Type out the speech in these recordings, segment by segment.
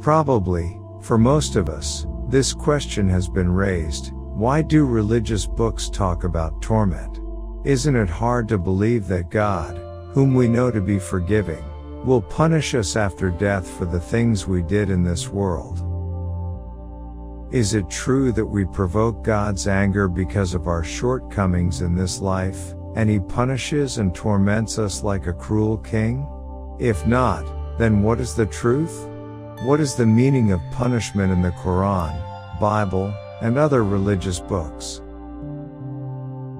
Probably, for most of us, this question has been raised: why do religious books talk about torment? Isn't it hard to believe that God, whom we know to be forgiving, will punish us after death for the things we did in this world? Is it true that we provoke God's anger because of our shortcomings in this life, and He punishes and torments us like a cruel king? If not, then what is the truth? What is the meaning of punishment in the Quran, Bible, and other religious books?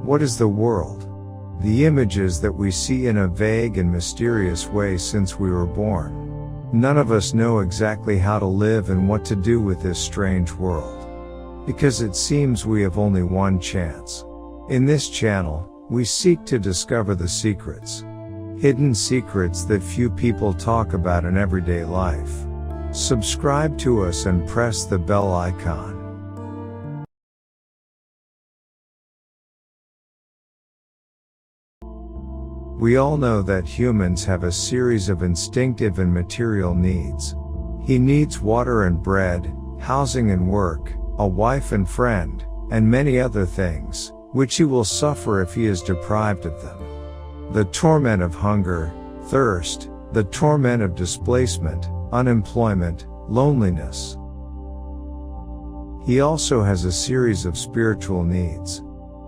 What is the world? The images that we see in a vague and mysterious way since we were born. None of us know exactly how to live and what to do with this strange world, because it seems we have only one chance. In this channel, we seek to discover the secrets, hidden secrets that few people talk about in everyday life. Subscribe to us and press the bell icon. We all know that humans have a series of instinctive and material needs. He needs water and bread, housing and work, a wife and friend, and many other things, which he will suffer if he is deprived of them. The torment of hunger, thirst, the torment of displacement, unemployment, loneliness. He also has a series of spiritual needs.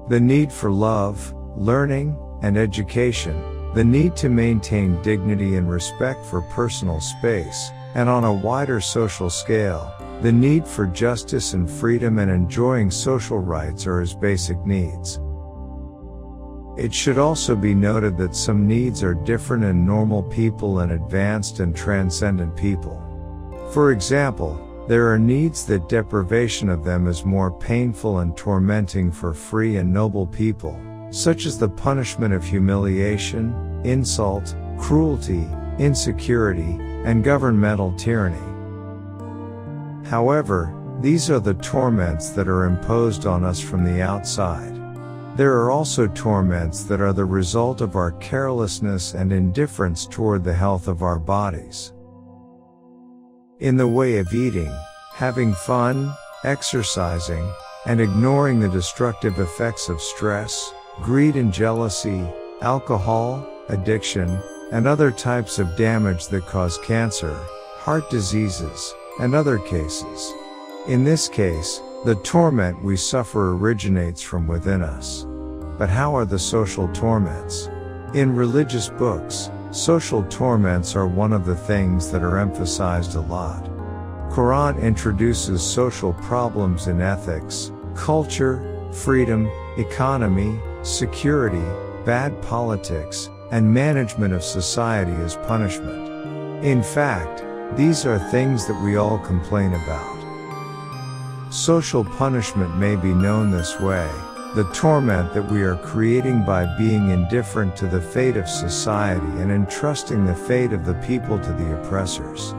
The need for love, learning, and education, the need to maintain dignity and respect for personal space, and on a wider social scale, the need for justice and freedom and enjoying social rights are his basic needs. It should also be noted that some needs are different in normal people and advanced and transcendent people. For example, there are needs that deprivation of them is more painful and tormenting for free and noble people, such as the punishment of humiliation, insult, cruelty, insecurity, and governmental tyranny. However, these are the torments that are imposed on us from the outside. There are also torments that are the result of our carelessness and indifference toward the health of our bodies. In the way of eating, having fun, exercising, and ignoring the destructive effects of stress, greed and jealousy, alcohol, addiction, and other types of damage that cause cancer, heart diseases, and other cases. In this case, the torment we suffer originates from within us. But how are the social torments? In religious books, social torments are one of the things that are emphasized a lot. Quran introduces social problems in ethics, culture, freedom, economy, security, bad politics, and management of society as punishment. In fact, these are things that we all complain about. Social punishment may be known this way: the torment that we are creating by being indifferent to the fate of society and entrusting the fate of the people to the oppressors.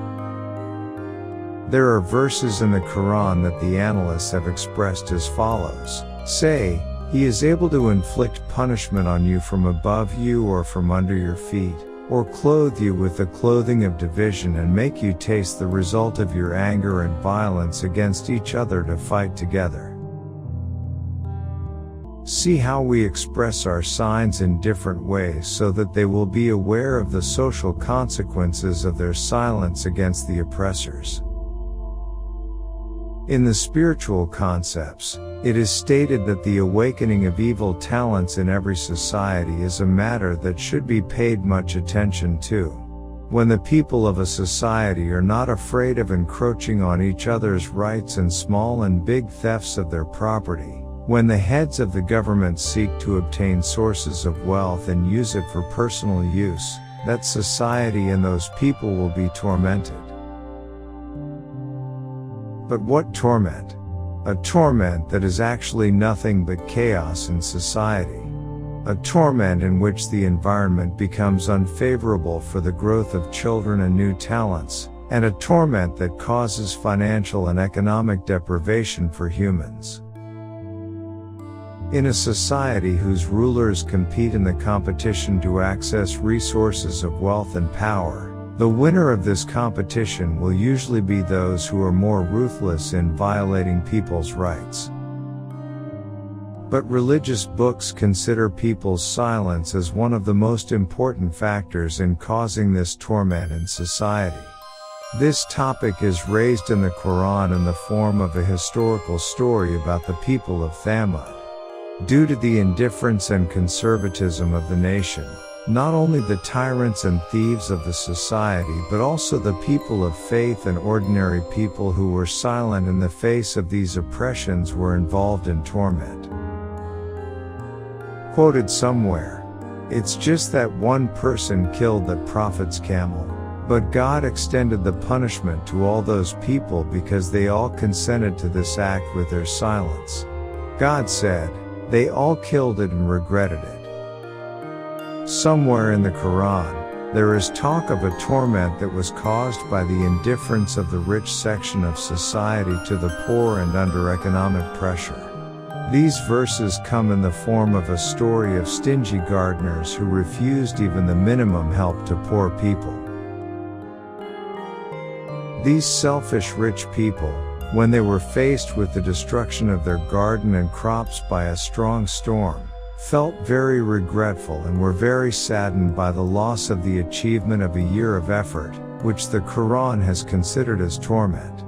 There are verses in the Quran that the analysts have expressed as follows: say, He is able to inflict punishment on you from above you or from under your feet, or clothe you with the clothing of division and make you taste the result of your anger and violence against each other to fight together. See how we express our signs in different ways so that they will be aware of the social consequences of their silence against the oppressors. In the spiritual concepts, it is stated that the awakening of evil talents in every society is a matter that should be paid much attention to. When the people of a society are not afraid of encroaching on each other's rights and small and big thefts of their property, when the heads of the government seek to obtain sources of wealth and use it for personal use, that society and those people will be tormented. But what torment? A torment that is actually nothing but chaos in society. A torment in which the environment becomes unfavorable for the growth of children and new talents, and a torment that causes financial and economic deprivation for humans. In a society whose rulers compete in the competition to access resources of wealth and power, The winner of this competition will usually be those who are more ruthless in violating people's rights. But religious books consider people's silence as one of the most important factors in causing this torment in society. This topic is raised in the Quran in the form of a historical story about the people of Thamud. Due to the indifference and conservatism of the nation, not only the tyrants and thieves of the society but also the people of faith and ordinary people who were silent in the face of these oppressions were involved in torment. Quoted somewhere, "It's just that one person killed that prophet's camel, but God extended the punishment to all those people because they all consented to this act with their silence. God said, they all killed it and regretted it." Somewhere in the Quran, there is talk of a torment that was caused by the indifference of the rich section of society to the poor and under economic pressure. These verses come in the form of a story of stingy gardeners who refused even the minimum help to poor people. These selfish rich people, when they were faced with the destruction of their garden and crops by a strong storm, felt very regretful and were very saddened by the loss of the achievement of a year of effort, which the Quran has considered as torment.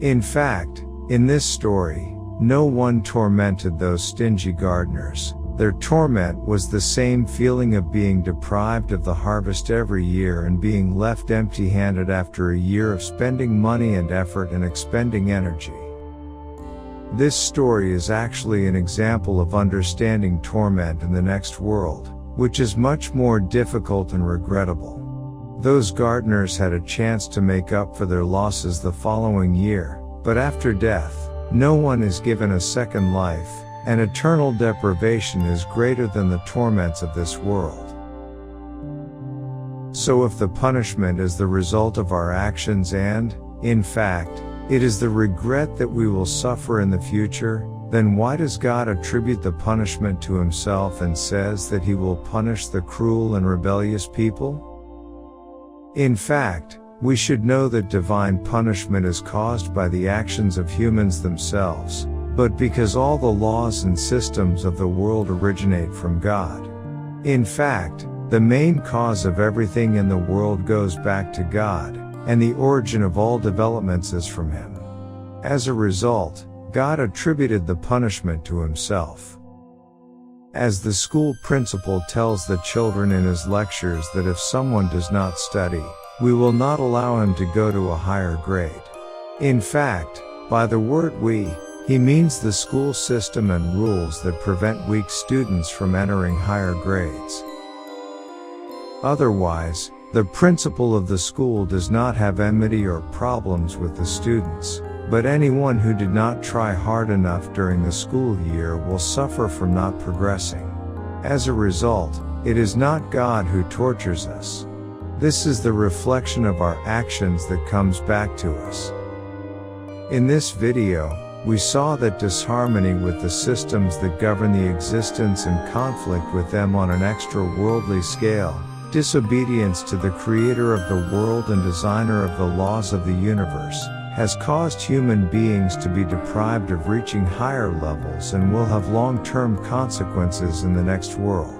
In fact, in this story, no one tormented those stingy gardeners. Their torment was the same feeling of being deprived of the harvest every year and being left empty-handed after a year of spending money and effort and expending energy. This story is actually an example of understanding torment in the next world, which is much more difficult and regrettable. Those gardeners had a chance to make up for their losses the following year, but after death, no one is given a second life, and eternal deprivation is greater than the torments of this world. So if the punishment is the result of our actions and, in fact, it is the regret that we will suffer in the future, then why does God attribute the punishment to himself and says that he will punish the cruel and rebellious people? In fact, we should know that divine punishment is caused by the actions of humans themselves, but because all the laws and systems of the world originate from God. In fact, the main cause of everything in the world goes back to God, and the origin of all developments is from him. As a result, God attributed the punishment to himself. As the school principal tells the children in his lectures that if someone does not study, we will not allow him to go to a higher grade. In fact, by the word we, he means the school system and rules that prevent weak students from entering higher grades. Otherwise, the principal of the school does not have enmity or problems with the students, but anyone who did not try hard enough during the school year will suffer from not progressing. As a result, it is not God who tortures us. This is the reflection of our actions that comes back to us. In this video, we saw that disharmony with the systems that govern the existence and conflict with them on an extra-worldly scale, disobedience to the creator of the world and designer of the laws of the universe, has caused human beings to be deprived of reaching higher levels and will have long-term consequences in the next world.